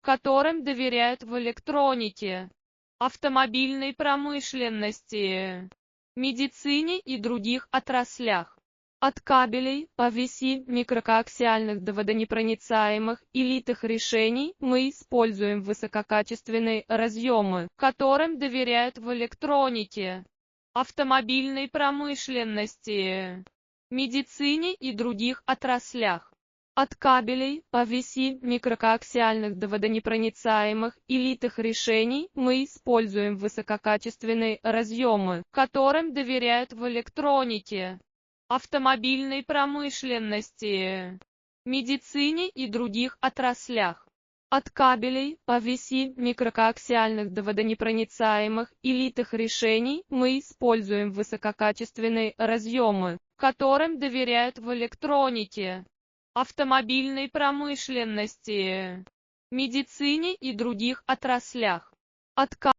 которым доверяют в электронике, автомобильной промышленности, медицине и других отраслях. От кабелей, PVC, микрокоаксиальных до водонепроницаемых и литых решений мы используем высококачественные разъемы, которым доверяют в электронике, автомобильной промышленности, медицине и других отраслях. От кабелей, PVC, микрокоаксиальных до водонепроницаемых и литых решений мы используем высококачественные разъемы, которым доверяют в электронике, автомобильной промышленности, медицине и других отраслях. От кабелей, PVC, микрокоаксиальных до водонепроницаемых и литых решений мы используем высококачественные разъемы, которым доверяют в электронике, автомобильной промышленности, медицине и других отраслях. От